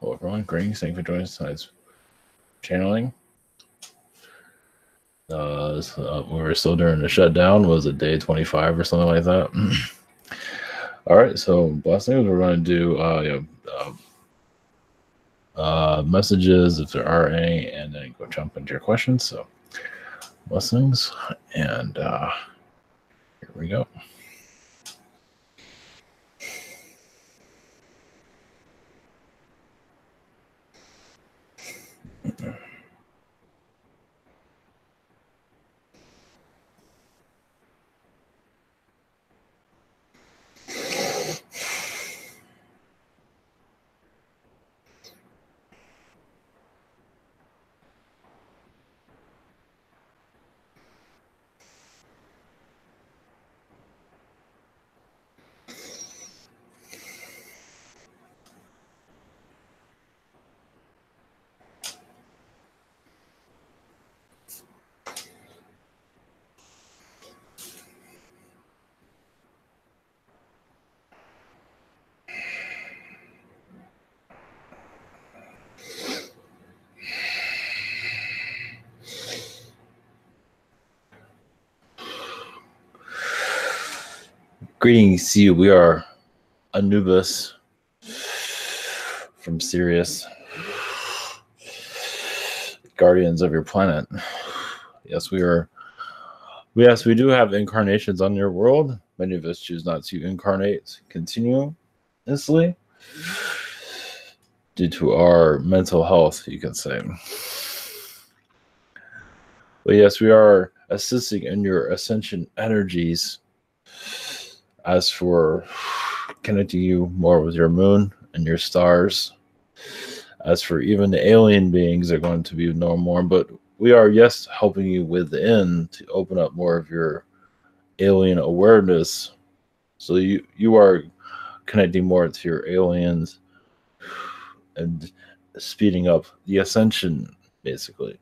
Hello, everyone. Greetings. Thank you for joining us tonight's channeling. We were still during the shutdown. Was it day 25 or something like that? All right. So, blessings. We're going to do messages if there are any, and then go jump into your questions. So, blessings, and here we go. Greetings to you. We are Anubis from Sirius, guardians of your planet. Yes, we are. Yes, we do have incarnations on your world. Many of us choose not to incarnate continuously due to our mental health, you can say. But yes, we are assisting in your ascension energies. As for connecting you more with your moon and your stars, as for even the alien beings are going to be no more, but we are, yes, helping you within to open up more of your alien awareness. So you are connecting more to your aliens and speeding up the ascension, basically,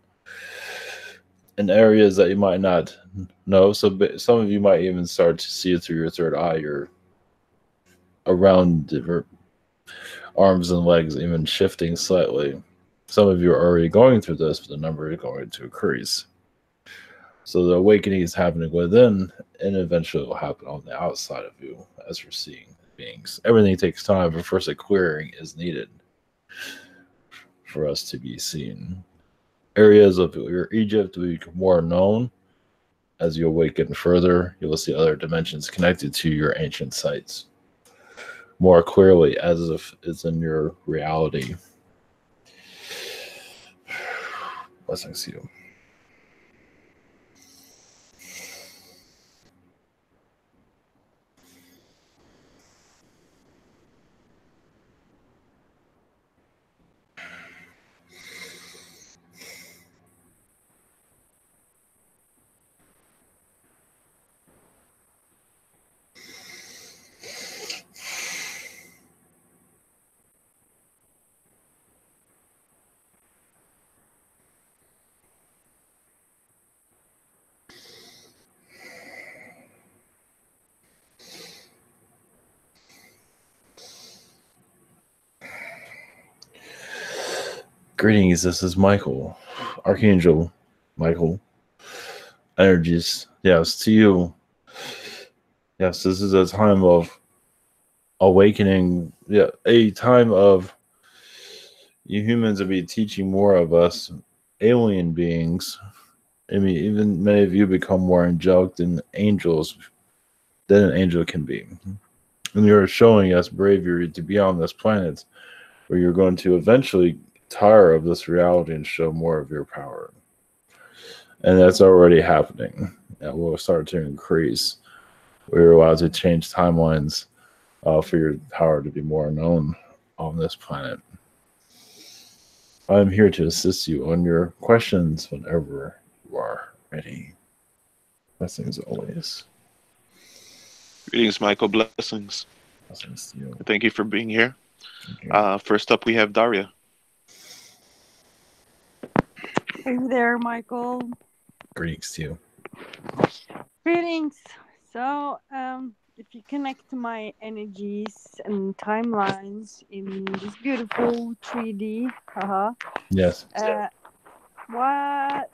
in areas that you might not know. So some of you might even start to see it through your third eye. You're around different arms and legs, even shifting slightly. Some of you are already going through this, but the number is going to increase. So the awakening is happening within, and eventually it will happen on the outside of you as we're seeing beings. Everything takes time, but first a clearing is needed for us to be seen. Areas of your Egypt will be more known. As you awaken further, you will see other dimensions connected to your ancient sites more clearly, as if it's in your reality. Blessings to you. Greetings, this is Michael, Archangel Michael. Energies, yes, to you. Yes, this is a time of awakening. Yeah, a time of you humans will be teaching more of us alien beings. I mean, even many of you become more angelic than angels, than an angel can be. And you're showing us bravery to be on this planet where you're going to eventually tire of this reality and show more of your power. And that's already happening. That will start to increase. We're allowed to change timelines for your power to be more known on this planet. I'm here to assist you on your questions whenever you are ready. Blessings always. Greetings, Michael. Blessings. Blessings to you. Thank you for being here. Okay. First up, we have Daria. Hey there, Michael. Greetings to you. Greetings. So, if you connect to my energies and timelines in this beautiful 3D, Yes. what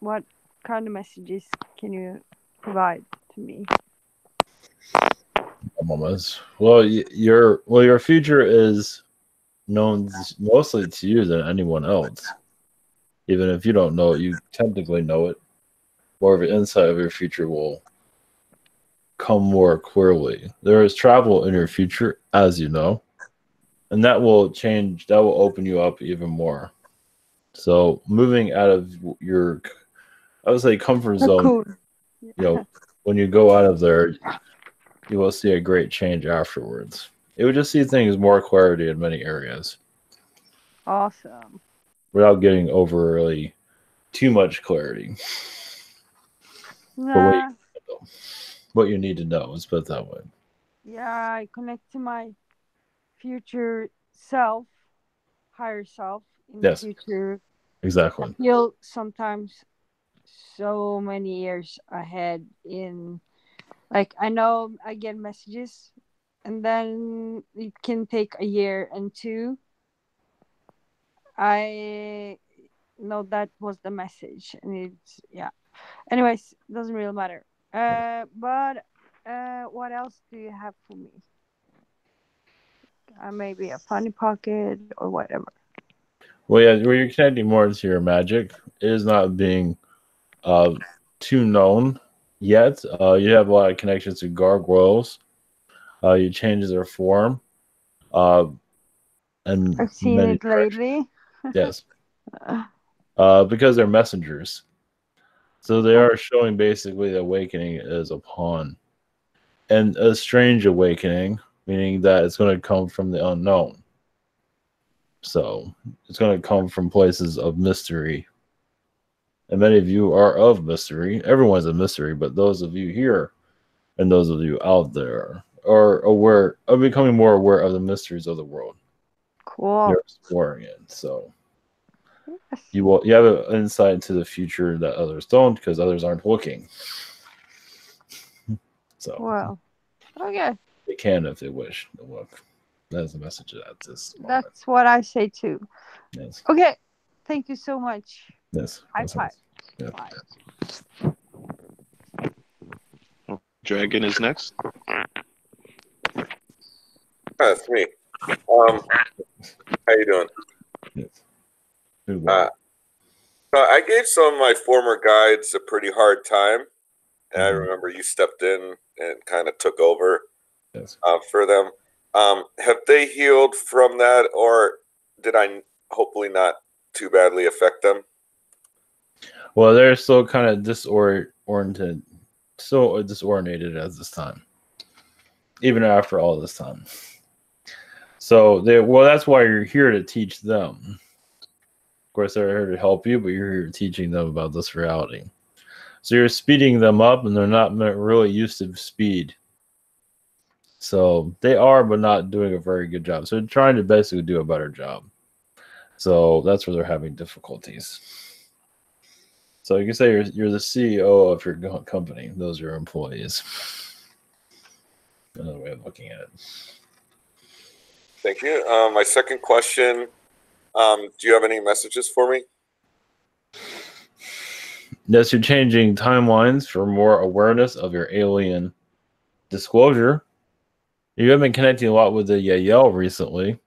what kind of messages can you provide to me? Almost. Well, your future is known mostly to you than anyone else. Even if you don't know it, you technically know it. More of an insight of your future will come more clearly. There is travel in your future, as you know, and that will change. That will open you up even more. So moving out of your, I would say, comfort zone. Cool. When you go out of there, you will see a great change afterwards. It would just see things more clarity in many areas Awesome. without getting overly too much clarity. But Nah, what you need to know, let's put it that way. yeah, I connect to my future self, higher self in the Yes, future. I exactly. feel sometimes so many years ahead in, like, I know I get messages and then it can take a year and two. I know that was the message and it's, yeah. Anyways, doesn't really matter. But what else do you have for me? Maybe a funny pocket or whatever. Well, yeah, where you're connecting more to your magic, it is not being uh, too known yet. You have a lot of connections to gargoyles. You change their form uh, in I've seen many it directions. lately. Yes, because they're messengers. So they Oh, are showing basically the awakening is upon, and a strange awakening, meaning that it's going to come from the unknown. So it's going to come from places of mystery. And many of you are of mystery. Everyone's a mystery, but those of you here and those of you out there are aware, are becoming more aware of the mysteries of the world. cool. You're exploring it. So Yes. you have an insight into the future that others don't because others aren't looking. So Well, okay. they can if they wish to look. That is the message at this moment. That's what I say too. Yes. Okay. Thank you so much. Yes. High That's five. yeah. Bye. Dragon is next. That's me. How you doing? Yes. Good work. I gave some of my former guides a pretty hard time, and I Mhm. remember you stepped in and kind of took over Yes. for them. Have they healed from that, or did I hopefully not too badly affect them? Well, they're still kind of disoriented, so disorientated at this time, even after all this time. So that's why you're here to teach them. Of course, they're here to help you, but you're here teaching them about this reality. So you're speeding them up, and they're not really used to speed. So they are, but not doing a very good job. So they're trying to basically do a better job. So that's where they're having difficulties. So you can say you're the CEO of your company. Those are your employees. Another way of looking at it. Thank you. My second question, do you have any messages for me? Yes, you're changing timelines for more awareness of your alien disclosure. You have been connecting a lot with the Yael recently,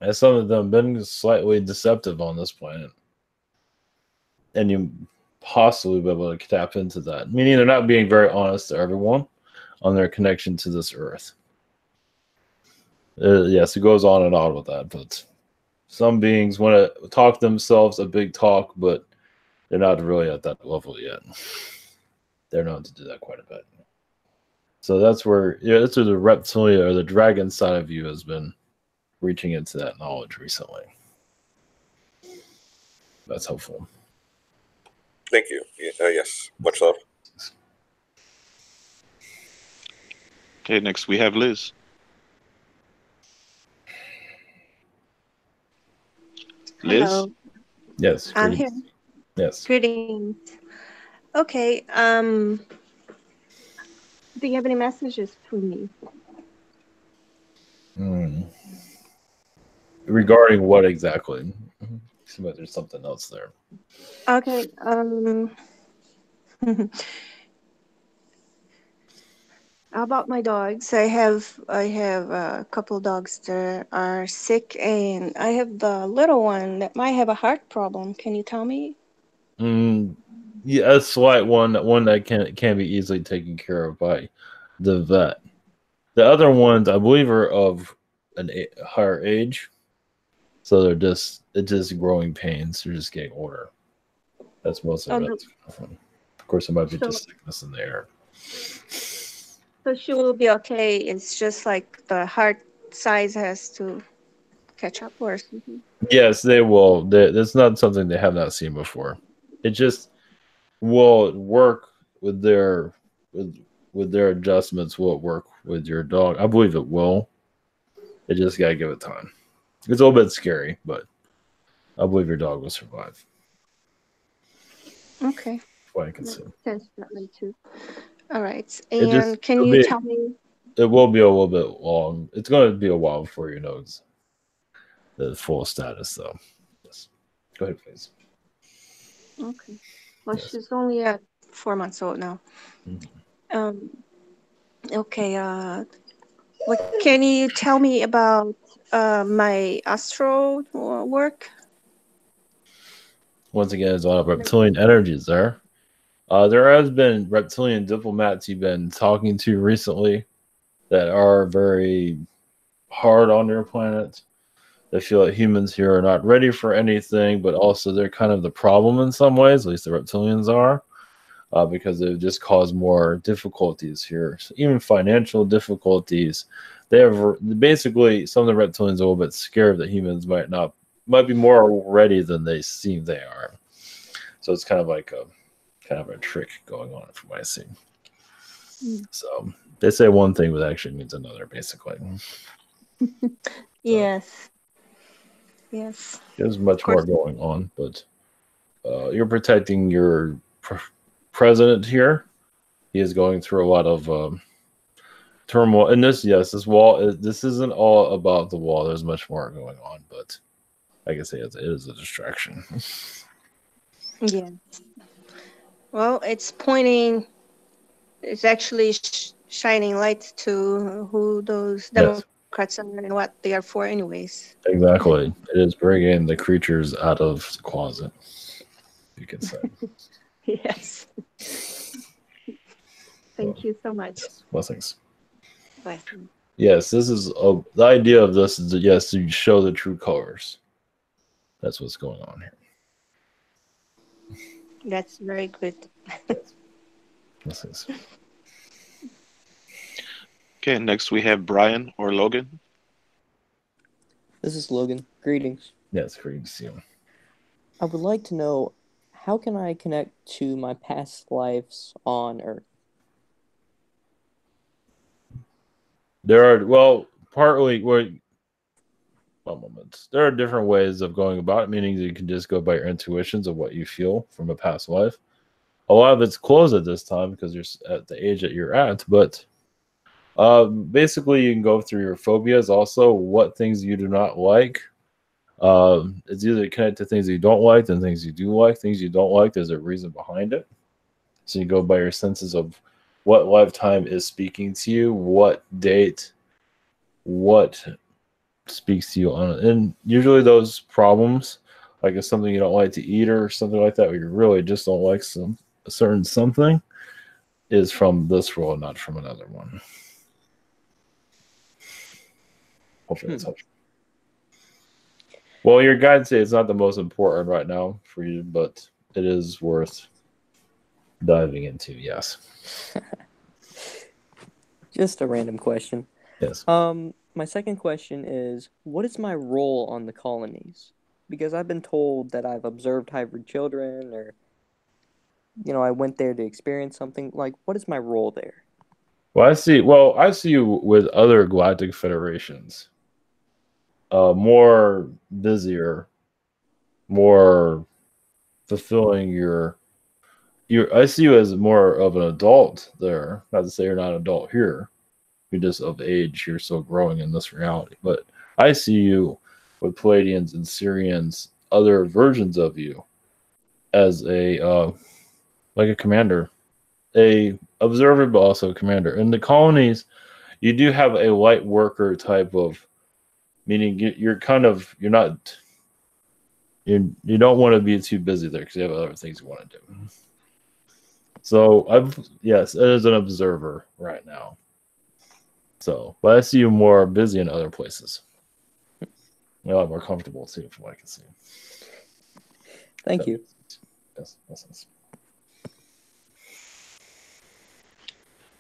as some of them have been slightly deceptive on this planet. And you possibly be able to tap into that, meaning they're not being very honest to everyone on their connection to this earth. Yes, it goes on and on with that, but some beings want to talk themselves a big talk, but they're not really at that level yet. They're known to do that quite a bit. So that's where the reptilian or the dragon side of you has been reaching into that knowledge recently. That's helpful. Thank you. Yes, much love. Okay, next we have Liz. Liz? Hello, Yes. I'm here. Greetings. Yes. Greetings. Okay. Do you have any messages for me? Regarding what exactly? Seems like there's something else there. Okay. About my dogs, I have a couple dogs that are sick, and I have the little one that might have a heart problem. Can you tell me? Yeah, a slight one that can be easily taken care of by the vet. The other ones, I believe, are of higher age, so it's just growing pains. They're just getting older. That's most Oh, of it. no. Of course, it might be So, just sickness in the air. so she will be okay. It's just like the heart size has to catch up or something. Yes, they will. That's not something they have not seen before. It just will work with with with their adjustments. Will it work with your dog? I believe it will. It just gotta give it time. It's a little bit scary, but I believe your dog will survive. Okay. What I can That see. makes sense that way too. All right. It just And can you tell me? it will be a little bit long. It's going to be a while before you know the full status, though. Yes. Go ahead, please. Okay. Well, Yes. she's only at 4 months old now. Mhm. Um. Okay. What can you tell me about my astro work? Once again, there's a lot of reptilian energies there. There has been reptilian diplomats you've been talking to recently that are very hard on their planet. They feel that humans here are not ready for anything, but also they're kind of the problem in some ways. At least the reptilians are. Because they've just caused more difficulties here, so even financial difficulties. They have basically some of the reptilians are a little bit scared that humans might be more ready than they seem they are. So it's kind of like a trick going on from what I see. Mm. So they say one thing, but actually means another, basically. Yes. Yes. There's Of much more course. going on, but you're protecting your president here. He is going through a lot of turmoil. And this wall, this isn't all about the wall. There's much more going on, but like I say, it is a distraction. Yeah. Well, it's pointing. It's actually shining light to who those Yes, Democrats are and what they are for, anyways. exactly. It is bringing the creatures out of the closet, you can say. Yes. So, Thank you so much. yes, blessings. Blessings. Yes, this is the idea of this is that, yes, to show the true colors. That's what's going on here. That's very good. Blessings. Okay, next we have Brian or Logan. This is Logan. Greetings. Yes, great to see you. I would like to know, how can I connect to my past lives on Earth? There are, well, partly, one moment. There are different ways of going about it, meaning you can just go by your intuitions of what you feel from a past life. A lot of it's closed at this time because you're at the age that you're at, but basically you can go through your phobias also, what things you do not like. It's either connected to things you don't like and things you do like. Things you don't like, there's a reason behind it. So you go by your senses of what lifetime is speaking to you, what date, what speaks to you on it. And usually those problems, like if something you don't like to eat or something like that, or you really just don't like a certain something, is from this world, not from another one. Hopefully that's helpful. Well, your guides say it's not the most important right now for you, but it is worth diving into, yes. Just a random question. Yes. My second question is, what is my role on the colonies? Because I've been told that I've observed hybrid children, or, I went there to experience something. Like, what is my role there? Well, I see you with other galactic federations. More busier, more fulfilling your I see you as more of an adult there. Not to say you're not an adult here. You're just of age. You're still growing in this reality. But I see you with Palladians and Syrians, other versions of you, as a like a commander, a observer, but also a commander. In the colonies, you do have a light worker type of, meaning you're kind of you're not you don't want to be too busy there because you have other things you want to do. So yes, as an observer right now. So, but I see you more busy in other places. You're a lot more comfortable too, from what I can see. Thank you. Yes.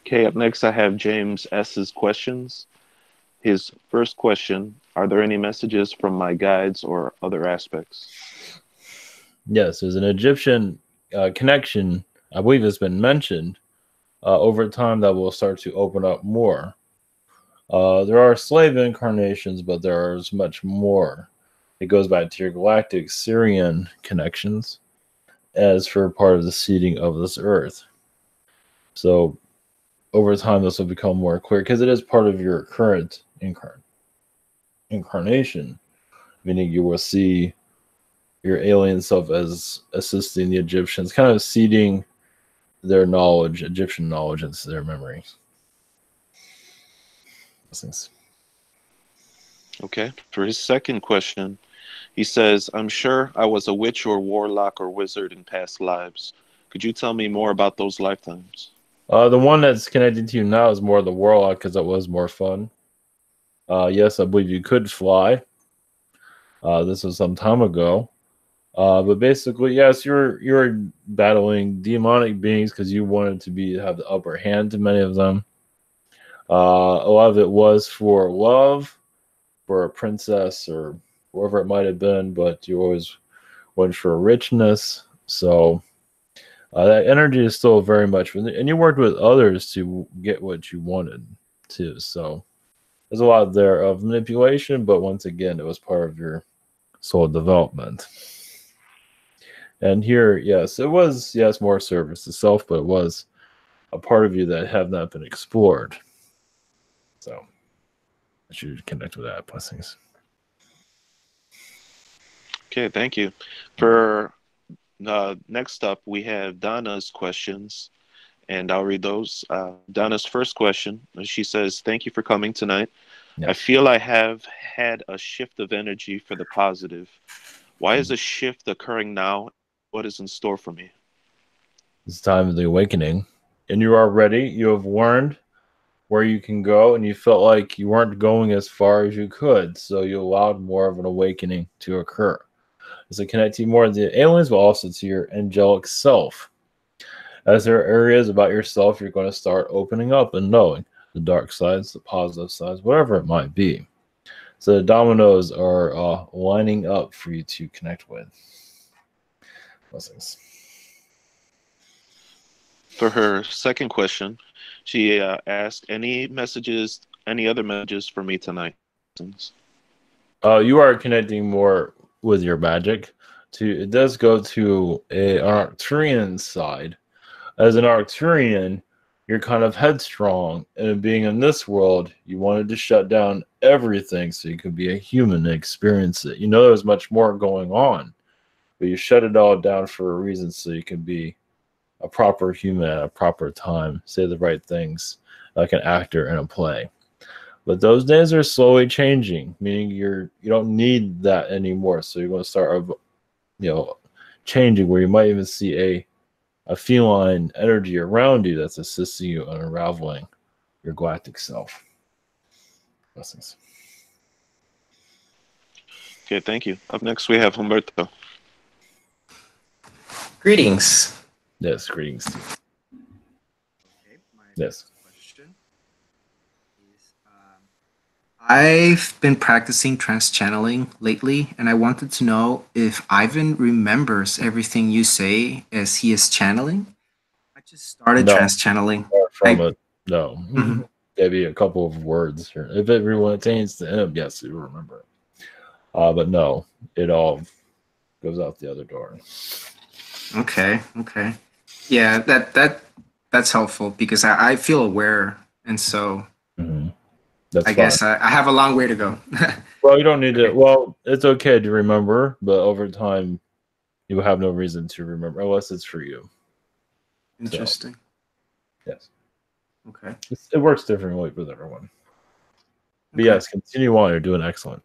Okay, up next I have James S.'s questions. His first question, are there any messages from my guides or other aspects? Yes, there's an Egyptian connection. I believe it's been mentioned over time that will start to open up more. There are slave incarnations, but there's much more. It goes back to your galactic Syrian connections as for part of the seeding of this earth. So over time, this will become more clear because it is part of your current incarnation, meaning you will see your alien self as assisting the Egyptians, kind of seeding their knowledge, Egyptian knowledge, into their memories. Okay, for his second question, he says, I'm sure I was a witch or warlock or wizard in past lives. Could you tell me more about those lifetimes? The one that's connected to you now is more the warlock because it was more fun. Yes, I believe you could fly. This was some time ago. But basically, yes, you're battling demonic beings because you wanted to have the upper hand to many of them. A lot of it was for love, for a princess or whoever it might have been, but you always went for richness. So that energy is still very much, and you worked with others to get what you wanted too. So there's a lot there of manipulation, but once again, it was part of your soul development. And here, yes, it was, more service to self, but it was a part of you that have not been explored. So I should connect with that. Blessings. Okay, thank you. For next up, we have Donna's questions, and I'll read those. Donna's first question, she says, thank you for coming tonight. Yes. I feel I have had a shift of energy for the positive. Why is a shift occurring now? What is in store for me? It's time of the awakening, and you are ready. You have learned where you can go, and you felt like you weren't going as far as you could, so you allowed more of an awakening to occur. It's connecting more to the aliens, but also to your angelic self. As there are areas about yourself you're going to start opening up and knowing the dark sides, the positive sides, whatever it might be. So the dominoes are lining up for you to connect with. Blessings. For her second question, she asked, any other messages for me tonight? You are connecting more with your magic. It does go to an Arcturian side. As an Arcturian, you're kind of headstrong, and being in this world, you wanted to shut down everything so you could be a human and experience it. You know there's much more going on, but you shut it all down for a reason so you can be a proper human at a proper time, say the right things like an actor in a play. But those days are slowly changing, meaning you don't need that anymore. So you're going to start, changing where you might even see a feline energy around you that's assisting you in unraveling your galactic self. Blessings. Okay, thank you. Up next, we have Humberto. Greetings. Yes, greetings. Okay, yes. Question is, I've been practicing trance channeling lately, and I wanted to know if Ivan remembers everything you say as he is channeling. I just started trance channeling. From it, no. Mm-hmm. Maybe a couple of words here. If it pertains to him, yes, you remember it. But no, it all goes out the other door. Okay. Yeah, that's helpful because I feel aware, and so That's I fine. guess I have a long way to go. Well, you don't need to. Okay. Well, it's okay to remember, but over time, you have no reason to remember unless it's for you. Interesting. So, yes. Okay. It works differently with everyone. But Okay. yes, continue on. You're doing excellent.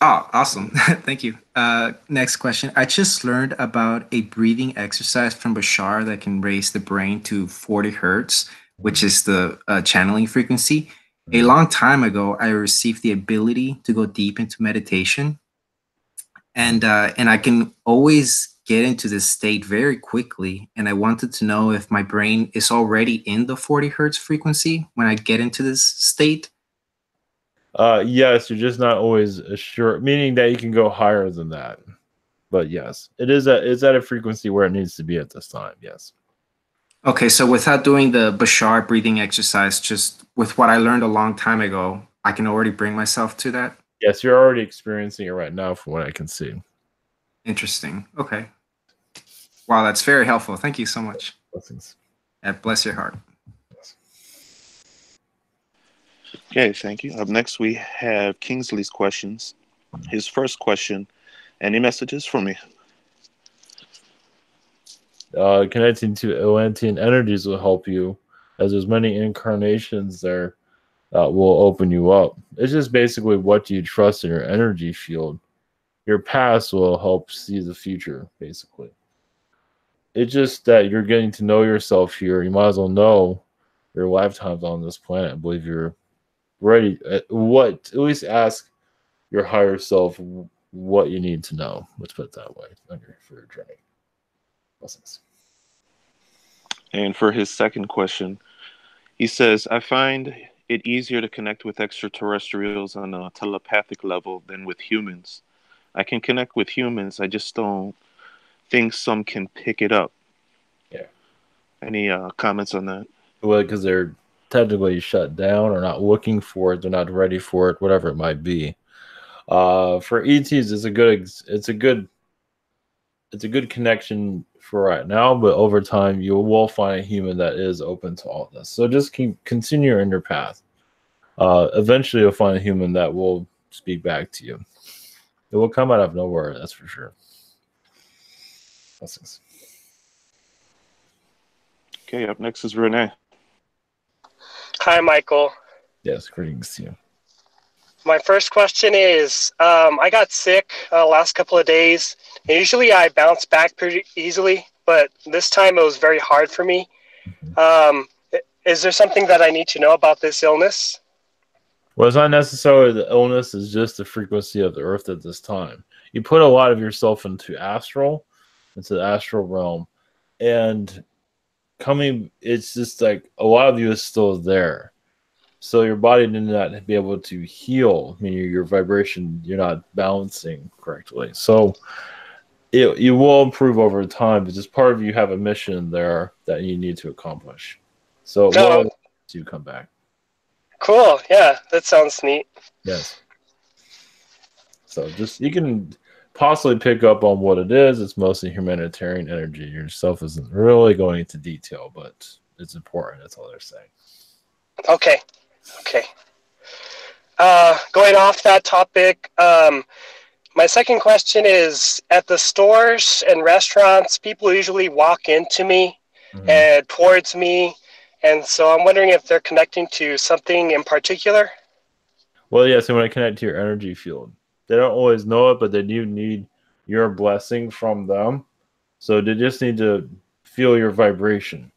Oh, awesome. Thank you. Next question. I just learned about a breathing exercise from Bashar that can raise the brain to 40 hertz, which is the channeling frequency. A long time ago, I received the ability to go deep into meditation, and I can always get into this state very quickly. And I wanted to know if my brain is already in the 40 hertz frequency when I get into this state. Yes, you're just not always sure, meaning that you can go higher than that. But yes, it's at a frequency where it needs to be at this time. Yes. Okay, so without doing the Bashar breathing exercise, just with what I learned a long time ago, I can already bring myself to that. Yes, you're already experiencing it right now, from what I can see. Interesting. Okay. Wow, that's very helpful. Thank you so much. Blessings. Yeah, bless your heart. Okay, thank you. Up next, we have Kingsley's questions. His first question: any messages for me? Connecting to Atlantean energies will help you, as there's many incarnations there that will open you up. It's just basically what you trust in your energy field. Your past will help see the future, basically. It's just that you're getting to know yourself here. You might as well know your lifetimes on this planet. I believe you're ready. At least ask your higher self what you need to know. Let's put it that way for your journey. Blessings. And for his second question, he says, I find it easier to connect with extraterrestrials on a telepathic level than with humans. I can connect with humans, I just don't think some can pick it up. Yeah. Any comments on that? Well, because they're technically shut down or not looking for it, they're not ready for it, whatever it might be. For ETs, it's a good connection for right now, but over time you will find a human that is open to all this. So just continue in your path. Eventually you'll find a human that will speak back to you. It will come out of nowhere, that's for sure. Blessings. Okay, up next is Renee. Hi, Michael. Yes, greetings to you. My first question is, I got sick last couple of days. And usually I bounce back pretty easily, but this time it was very hard for me. Is there something that I need to know about this illness? Well, it's not necessarily the illness, it's just the frequency of the earth at this time. You put a lot of yourself into the astral realm, and it's just like a lot of you is still there. So your body did not be able to heal, meaning your vibration, you're not balancing correctly. So you will improve over time, but just part of you have a mission there that you need to accomplish. So it will to come back. Cool. Yeah, that sounds neat. Yes. So just you can possibly pick up on what it is. It's mostly humanitarian energy. Yourself isn't really going into detail, but it's important. That's all they're saying. Okay. Going off that topic, my second question is, at the stores and restaurants, people usually walk into me and towards me, and so I'm wondering if they're connecting to something in particular. Well, yes, they want to connect to your energy field. They don't always know it, but they do need your blessing from them. So they just need to feel your vibration.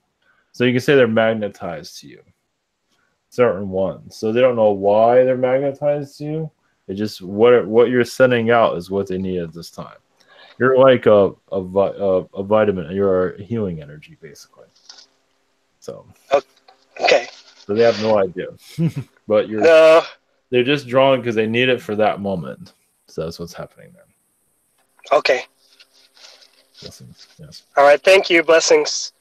So you can say they're magnetized to you, certain ones. So they don't know why they're magnetized to you. It just what you're sending out is what they need at this time. You're like a vitamin. You're a healing energy, basically. So okay. So they have no idea, but they're just drawn because they need it for that moment. So that's what's happening there. Okay. Blessings. Yes. All right. Thank you. Blessings.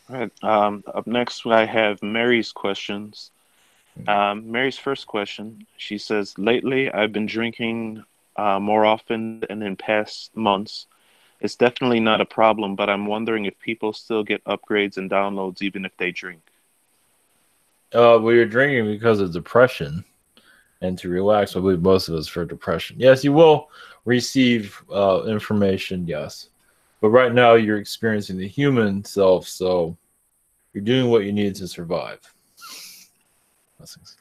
All right. Up next, I have Mary's questions. Mary's first question, she says, lately I've been drinking more often than in past months. It's definitely not a problem, but I'm wondering if people still get upgrades and downloads even if they drink. Well, you're drinking because of depression and to relax. I believe most of us for depression. Yes, you will receive information. Yes, but right now you're experiencing the human self, so you're doing what you need to survive. Blessings.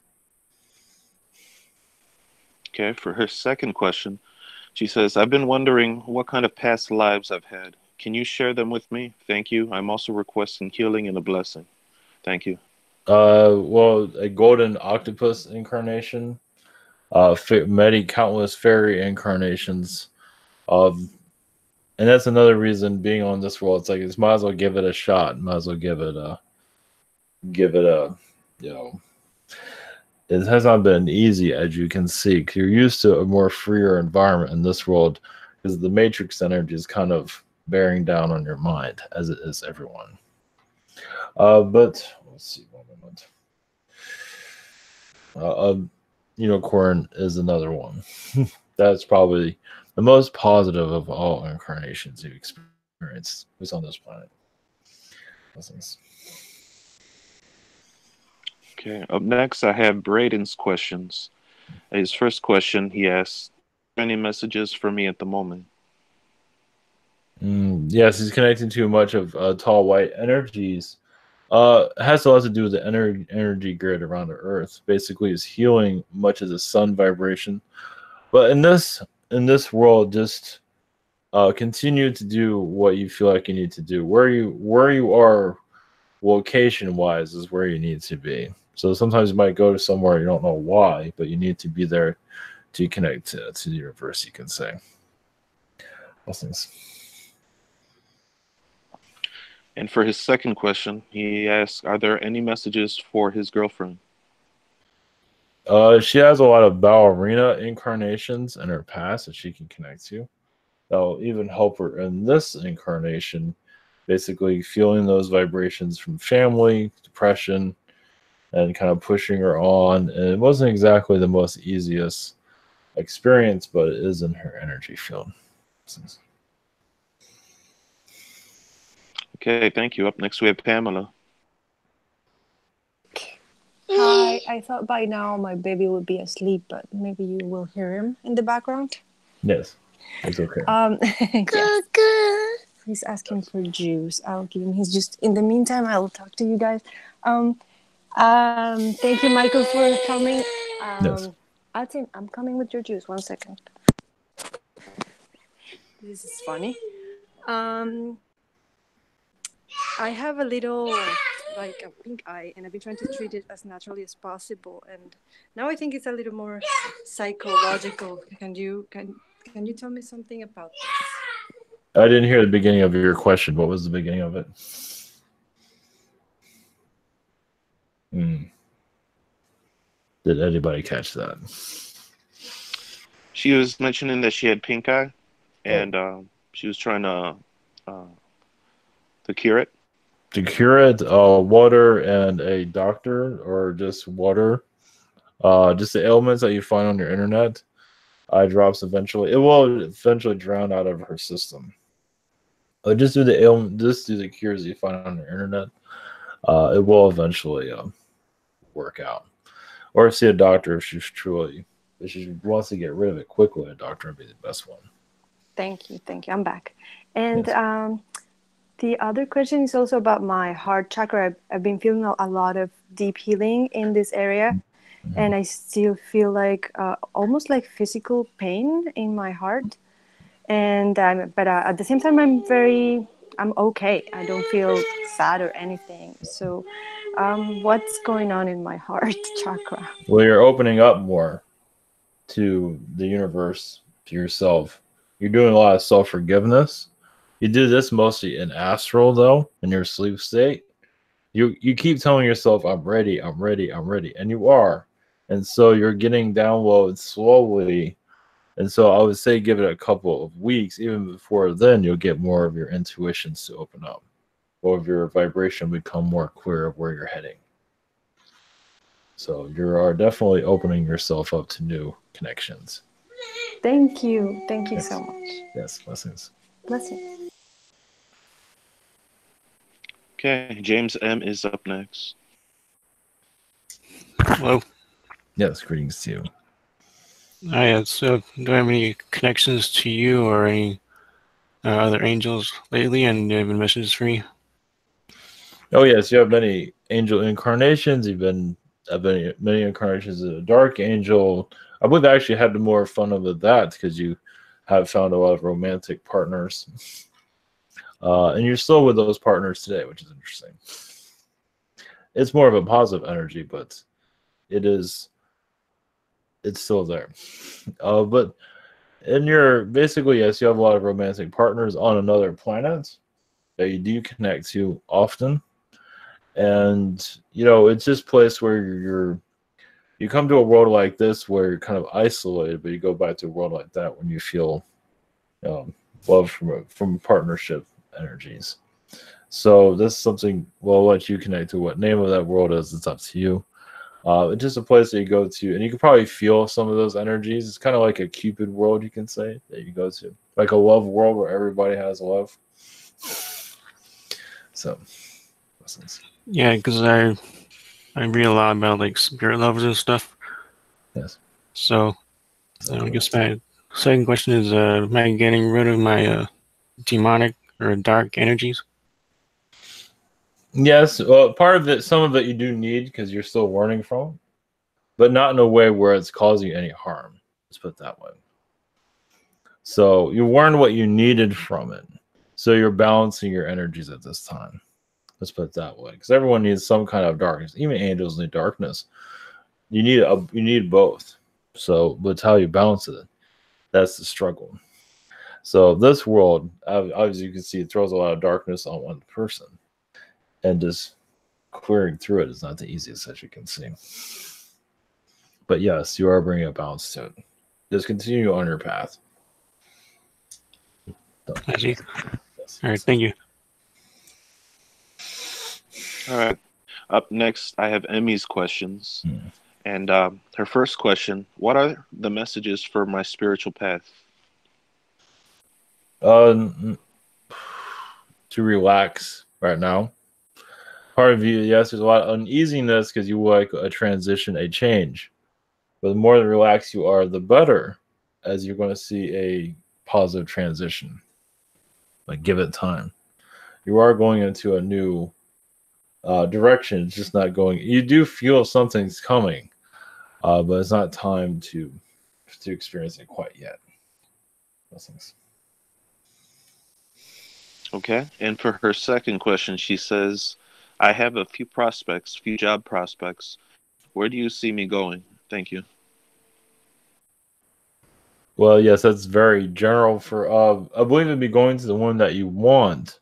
Okay, for her second question, she says, I've been wondering what kind of past lives I've had. Can you share them with me? Thank you. I'm also requesting healing and a blessing. Thank you. Well, a golden octopus incarnation, many countless fairy incarnations. And that's another reason being on this world. It's like it's might as well give it a shot. Might as well give it a, you know. It has not been easy, as you can see. 'Cause you're used to a more freer environment in this world, because the matrix energy is kind of bearing down on your mind, as it is everyone. But let's see one moment. Unicorn is another one. That's probably the most positive of all incarnations you've experienced who's on this planet. Blessings. Okay, up next, I have Braden's questions. His first question, he asks, any messages for me at the moment? Yes, he's connecting too much of tall white energies. It has a lot to do with the energy grid around the Earth. Basically, it's healing much of the sun vibration. But in this world, just continue to do what you feel like you need to do. Where you are, location wise, is where you need to be. So sometimes you might go to somewhere you don't know why, but you need to be there to connect to the universe. You can say. Blessings. And for his second question, he asks, are there any messages for his girlfriend? She has a lot of ballerina incarnations in her past that she can connect to. That'll even help her in this incarnation, basically feeling those vibrations from family, depression, and kind of pushing her on. And it wasn't exactly the most easiest experience, but it is in her energy field. Okay, thank you. Up next, we have Pamela. Hi, I thought by now my baby would be asleep, but maybe you will hear him in the background. Yes, it's okay. Yes. He's asking for juice. I'll give him his juice. In the meantime, I will talk to you guys. Thank you, Michael, for coming. Yes. Atin, I'm coming with your juice. 1 second. This is funny. I have a little, like a pink eye, and I've been trying to treat it as naturally as possible. And now I think it's a little more psychological. Can you tell me something about this? I didn't hear the beginning of your question. What was the beginning of it? Did anybody catch that? She was mentioning that she had pink eye, and she was trying to cure it. To cure it, water and a doctor, or just water. Just the ailments that you find on your internet. Eye drops eventually. It will eventually drown out of her system. Just do the ailment. Just do the cures you find on the internet. It will eventually work out. Or see a doctor if she wants to get rid of it quickly. A doctor would be the best one. Thank you. I'm back. And yes. The other question is also about my heart chakra. I've been feeling a lot of deep healing in this area, and I still feel like almost like physical pain in my heart. And but at the same time, I'm okay. I don't feel sad or anything. So, what's going on in my heart chakra? Well, you're opening up more to the universe, to yourself. You're doing a lot of self-forgiveness. You do this mostly in astral, though, in your sleep state. You keep telling yourself, I'm ready, and you are. And so you're getting downloads slowly. And so I would say give it a couple of weeks. Even before then, you'll get more of your intuitions to open up. Or of your vibration become more clear of where you're heading. So you are definitely opening yourself up to new connections. Thank you. Thank you so much. Yes, blessings. Blessings. Okay, James M is up next. Hello. Yes, greetings to you. Hi, so do I have any connections to you or any other angels lately, and do you have any messages for me? Oh yes, you have many angel incarnations. You've been many incarnations of a dark angel. I would have actually had more fun with that because you have found a lot of romantic partners, and you're still with those partners today, which is interesting. It's more of a positive energy, but it's still there. But in your basically, yes, you have a lot of romantic partners on another planet that you do connect to often. And it's just a place where you come to a world like this where you're kind of isolated, but you go back to a world like that when you feel love from partnership energies. So this is something. Well, I'll let you connect to what name of that world is. It's up to you. It's just a place that you go to, and you can probably feel some of those energies. It's kind of like a Cupid world, you can say, that you go to, like a love world where everybody has love. So, lessons. Yeah, because I read a lot about like spirit lovers and stuff. Yes. So I guess my second question is, am I getting rid of my demonic or dark energies? Yes, well, part of it, some of it you do need because you're still learning from it, but not in a way where it's causing you any harm. Let's put it that way. So you learned what you needed from it. So you're balancing your energies at this time. Let's put it that way, because everyone needs some kind of darkness. Even angels need darkness. You need both. So, but it's how you balance it. That's the struggle. So this world, as you can see, it throws a lot of darkness on one person, and just clearing through it is not the easiest, as you can see. But yes, you are bringing a balance to it. Just continue on your path. I see. All right, thank you. All right. Up next, I have Emmy's questions. And her first question: what are the messages for my spiritual path? To relax right now. Part of you, yes, there's a lot of uneasiness because you like a transition, a change. But the more relaxed you are, the better, as you're going to see a positive transition. Like, give it time. You are going into a new direction. It's just not going. You do feel something's coming, but it's not time to experience it quite yet. Blessings. Okay. And for her second question, she says, I have a few job prospects. Where do you see me going? Thank you. Well, yes, that's very general for I believe it'd be going to the one that you want.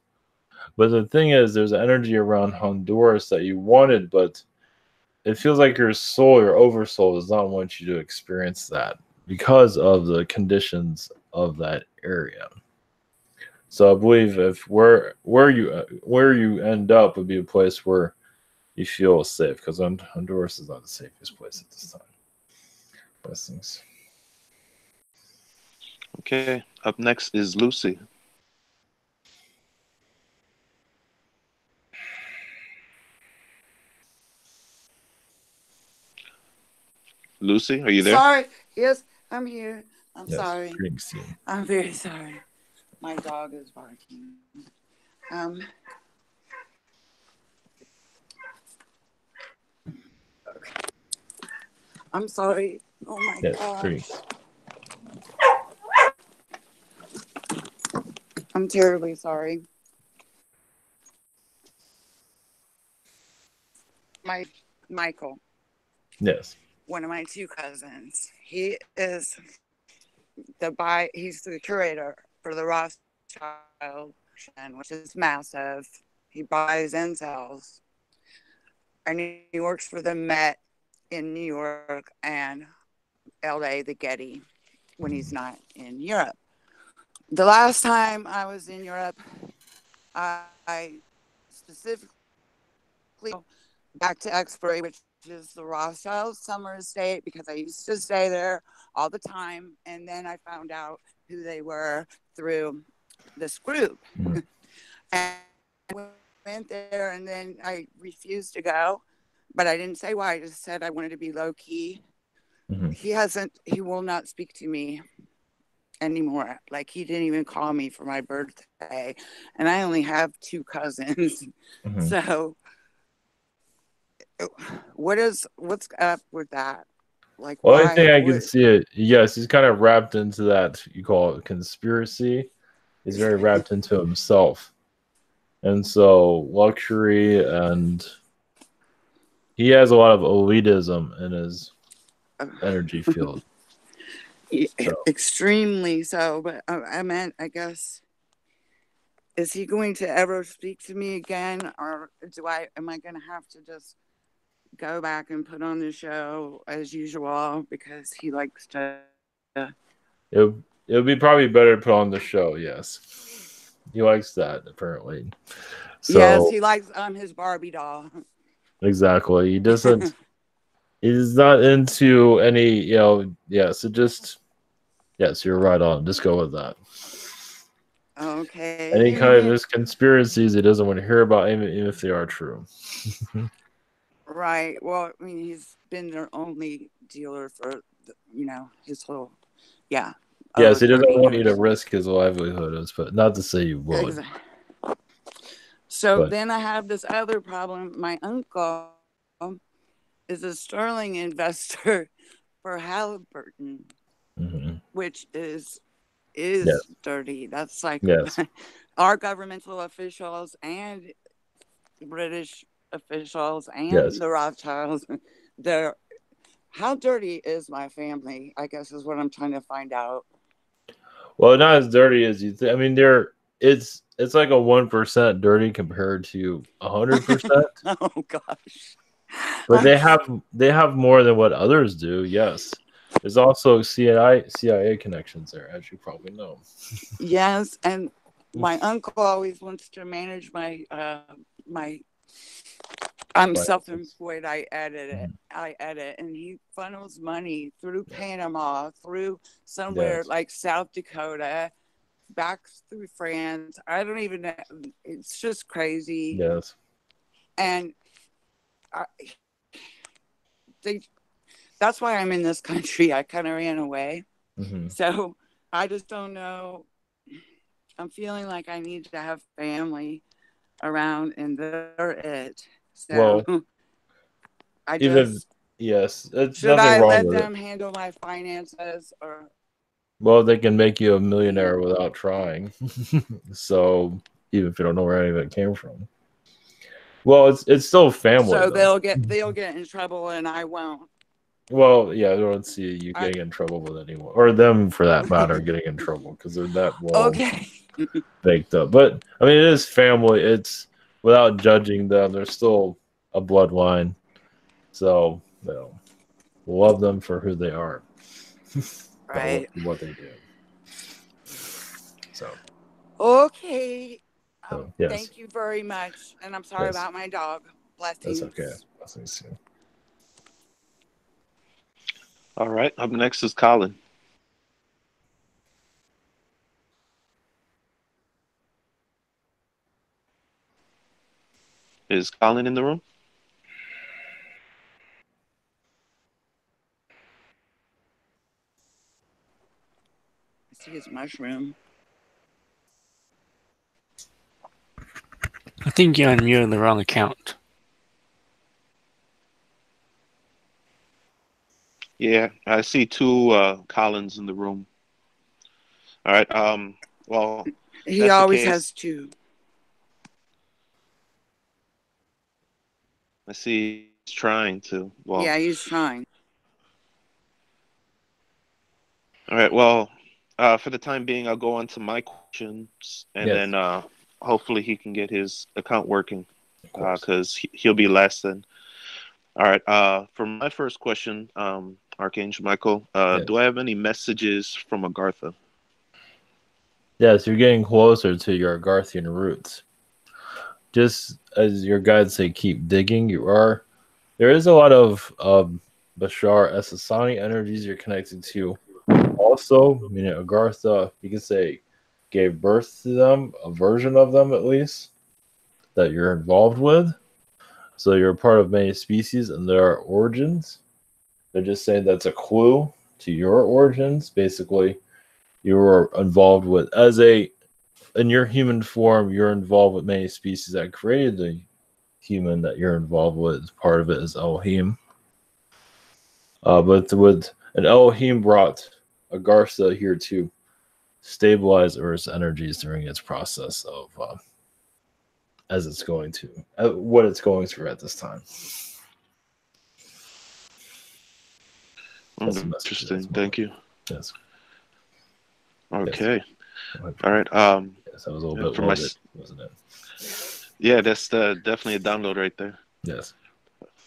But the thing is, there's an energy around Honduras that you wanted, but it feels like your soul, your oversoul, does not want you to experience that because of the conditions of that area. So I believe if where you end up would be a place where you feel safe, because Honduras is not the safest place at this time. Blessings. Okay. Up next is Lucy. Lucy, are you there? Sorry. Yes, I'm here. I'm Yes, sorry. greetings to you. I'm very sorry. My dog is barking. Okay. I'm sorry. Oh my Yes, gosh. greetings. I'm terribly sorry. My Michael. Yes. One of my two cousins. He's the curator for the Rothschild, which is massive. He buys and sells. And he works for the Met in New York and LA, the Getty, when he's not in Europe. The last time I was in Europe, I specifically back to Exbury, which is the Rothschild summer estate, because I used to stay there all the time. And then I found out who they were through this group. Mhm. And I went there, and then I refused to go, but I didn't say why. I just said I wanted to be low key. Mhm. He will not speak to me anymore. Like, he didn't even call me for my birthday, and I only have 2 cousins. Mhm. So what's up with that? Like, Well, only thing why I can would see it, yes, he's kind of wrapped into that you call it conspiracy. He's very wrapped into himself. And so luxury, and he has a lot of elitism in his energy field. So extremely so? But I meant, I guess, is he going to ever speak to me again, or am I going to have to just go back and put on the show as usual because he likes to? it would be probably better to put on the show, yes. He likes that apparently. Yes, So he likes his Barbie doll. exactly. He doesn't he's not into any, yes, it just yes, you're right on. Just go with that. Okay. Any kind of just conspiracies he doesn't want to hear about, even if they are true. Right. Well, I mean, he's been their only dealer for, his whole, Yes, over he doesn't 30 want you to years. risk his livelihood, but not to say you would. Exactly. So But then I have this other problem. My uncle is a sterling investor for Halliburton, mhm. which is Yes, dirty. That's like yes, our governmental officials and British officials yes. and the Rothschilds. They're How dirty is my family, I guess, is what I'm trying to find out. Well, not as dirty as you think. I mean, it's like a 1% dirty compared to 100%. Oh gosh. But they have more than what others do. Yes, there's also CIA connections there, as you probably know. Yes, and my uncle always wants to manage my I'm Finances. self-employed. I edit, and he funnels money through Panama, through somewhere Yes, like South Dakota, back through France. I don't even know. It's just crazy. yes. And I, they, that's why I'm in this country. I kind of ran away. Hmm. So I just don't know. I'm feeling like I need to have family around, and they're it. So Well, I even just, yes, it's should nothing I wrong let with it. them handle my finances, or Well, they can make you a millionaire without trying. So even if you don't know where any of it came from. Well, it's still family so though. they'll get in trouble and I won't? Well, yeah, I don't see you getting in trouble with anyone, or them for that matter, getting in trouble because they're that well Okay. baked up. But I mean, it is family. It's without judging them, they're still a bloodline. So, love them for who they are, not Right. what they do. So, Okay. yes, Thank you very much. And I'm sorry yes, about my dog. that's okay. Blessings. Blessings to you. All right. Up next is Colin. Is Colin in the room? I see his mushroom. I think you unmuted the wrong account. Yeah, I see 2 Collins in the room. All right. Well, He that's the always case. has 2. I see he's trying to. Well, Yeah, he's trying. all right. Well, for the time being, I'll go on to my questions, and Yes, then hopefully he can get his account working of course. because he'll be last then. All right. For my first question, Archangel Michael, Yes, do I have any messages from Agartha? yes. You're getting closer to your Garthian roots. Just as your guides say, keep digging. There is a lot of Bashar Esasani energies you're connected to. Also, Agartha, you can say gave birth to them, a version of them at least, that you're involved with. So you're a part of many species and there are origins. They're just saying that's a clue to your origins. Basically, you were involved with, in your human form, you're involved with many species that created the human that you're involved with. Part of it is Elohim. But with an Elohim brought Agartha here to stabilize Earth's energies during its process of as it's going to what it's going through at this time. Interesting. Thank you. Yes. Okay. Yes. All right. Yes, that was a little bit loaded, wasn't it? Yeah, that's definitely a download right there. Yes.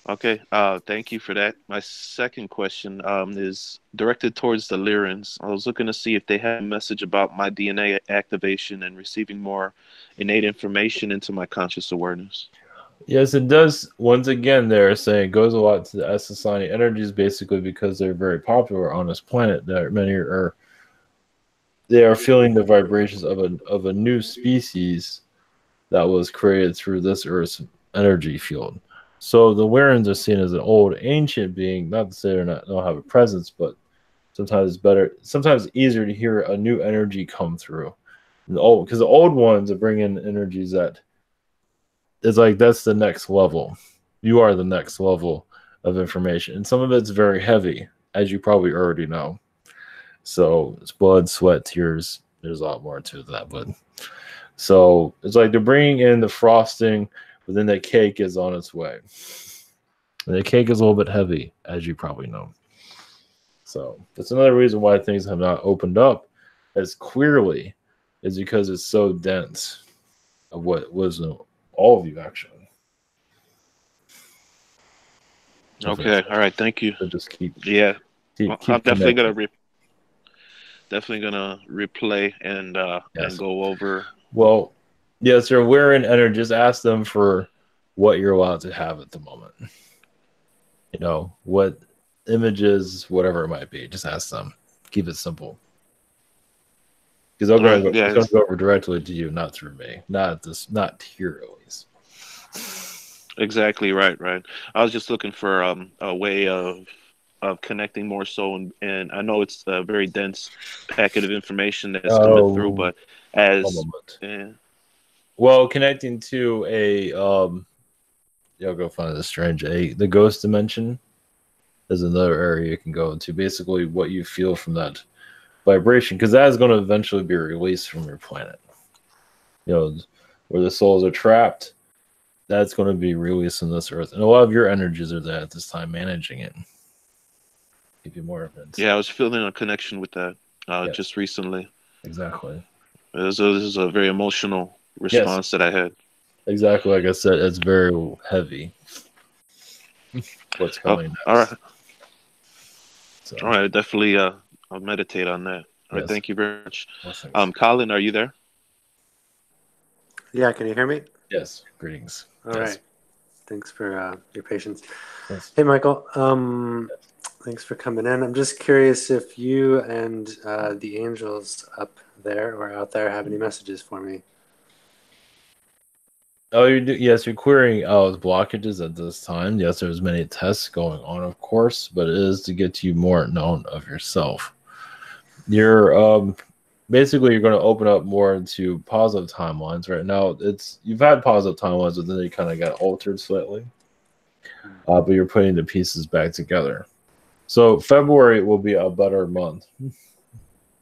Okay. Thank you for that. My second question is directed towards the Lyrans. I was looking to see if they had a message about my DNA activation and receiving more innate information into my conscious awareness. Yes, it does. Once again, they're saying it goes a lot to the S Society energies, basically because they're very popular on this planet. That many are feeling the vibrations of a new species that was created through this Earth's energy field. So the Warrens are seen as an old, ancient being. Not to say don't have a presence, but sometimes it's better, sometimes easier to hear a new energy come through. Because the old ones are bringing energies that it's like that's the next level. You are the next level of information, and some of it's very heavy, as you probably already know. So it's blood, sweat, tears. There's a lot more to that, but so it's like they're bringing in the frosting, but then the cake is on its way. And the cake is a little bit heavy, as you probably know. So that's another reason why things have not opened up as clearly, is because it's so dense of what was all of you actually. Okay, all right, thank you. So just keep I'm definitely gonna replay and go over. Well, yes, they're wearing energy. Just ask them for what you're allowed to have at the moment. You know, what images, whatever it might be. Just ask them. Keep it simple. Because it's going to go over directly to you, not through me. Not here at least. Exactly, right. I was just looking for a way of connecting more so, and I know it's a very dense packet of information that's coming through, but well, connecting to a you'll go find the strange the ghost dimension is another area you can go into. Basically, what you feel from that vibration, because that is going to eventually be released from your planet. You know, where the souls are trapped, that's going to be released on this earth, and a lot of your energies are there at this time, managing it. Give you more events. Yeah, I was feeling a connection with that just recently. Exactly. This is a very emotional response that I had. Exactly, like I said, it's very heavy. What's coming next? All right. So. All right, definitely. I'll meditate on that. All right, thank you very much. Colin, are you there? Yeah, can you hear me? Yes. Greetings. All right. Thanks for your patience. Yes. Hey, Michael. Thanks for coming in. I'm just curious if you and the angels up there or out there have any messages for me. Oh, yes, you're querying blockages at this time. Yes, there's many tests going on, of course, but it is to get you more known of yourself. You're basically you're going to open up more into positive timelines. Right now, you've had positive timelines, but then they kind of got altered slightly. But you're putting the pieces back together. So February will be a better month.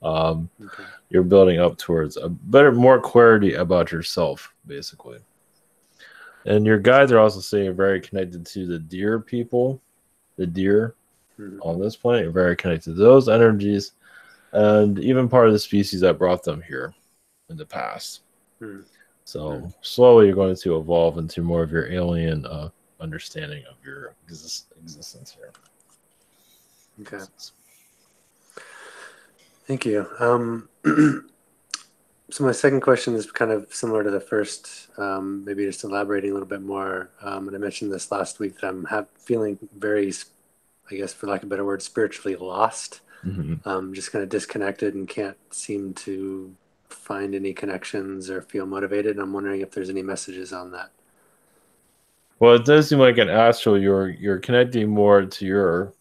You're building up towards more clarity about yourself, basically. And your guides are also saying you're very connected to the deer people, the deer on this planet. You're very connected to those energies, and even part of the species that brought them here in the past. So slowly you're going to evolve into more of your alien understanding of your existence here. Okay. Thank you. So my second question is kind of similar to the first, maybe just elaborating a little bit more. And I mentioned this last week that I'm feeling very, I guess for lack of a better word, spiritually lost. Just kind of disconnected and can't seem to find any connections or feel motivated. And I'm wondering if there's any messages on that. Well, it does seem like an astral. You're connecting more to your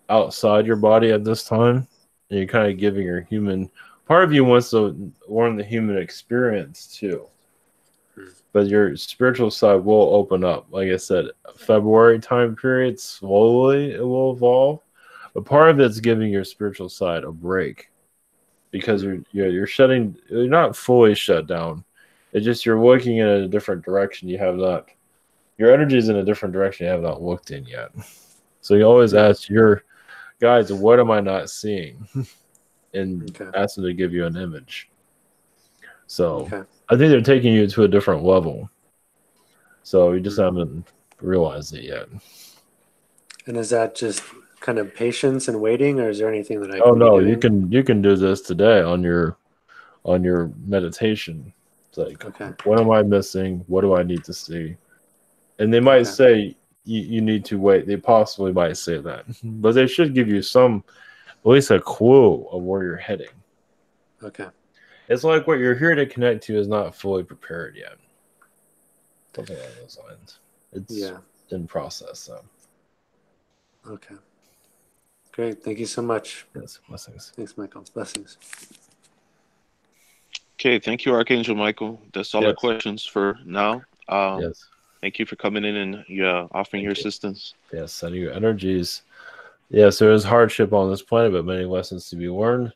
outside your body at this time, and you're kind of giving your human part of you wants to learn the human experience too. But your spiritual side will open up. Like I said, February time period, slowly it will evolve. But part of it's giving your spiritual side a break because you're shutting. You're not fully shut down. It's just you're looking in a different direction. You have not. Your energy is in a different direction. You have not looked in yet. So you always ask your guides, "What am I not seeing?" and ask them to give you an image. So I think they're taking you to a different level. So you just haven't realized it yet. And is that just kind of patience and waiting, or is there anything that I Oh can no, be doing? you can do this today on your meditation. It's like, what am I missing? What do I need to see? And they might say you need to wait. They possibly might say that, but they should give you some, at least a clue of where you're heading. Okay. It's like what you're here to connect to is not fully prepared yet. Something along those lines. It's in process. So. Okay. Great. Thank you so much. Yes. Blessings. Thanks, Michael. Blessings. Okay. Thank you, Archangel Michael. That's all the questions for now. Yes. Thank you for coming in and offering your assistance. Yes. Sending you energies. Yes, there is hardship on this planet, but many lessons to be learned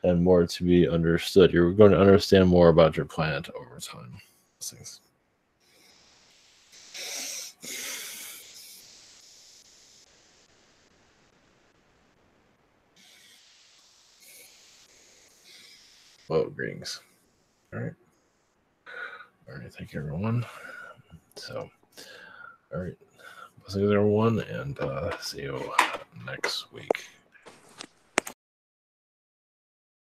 and more to be understood. You're going to understand more about your planet over time. Blessings. Well, greetings. All right. Thank you, everyone. So, all right. Blessings, everyone, and see you next week.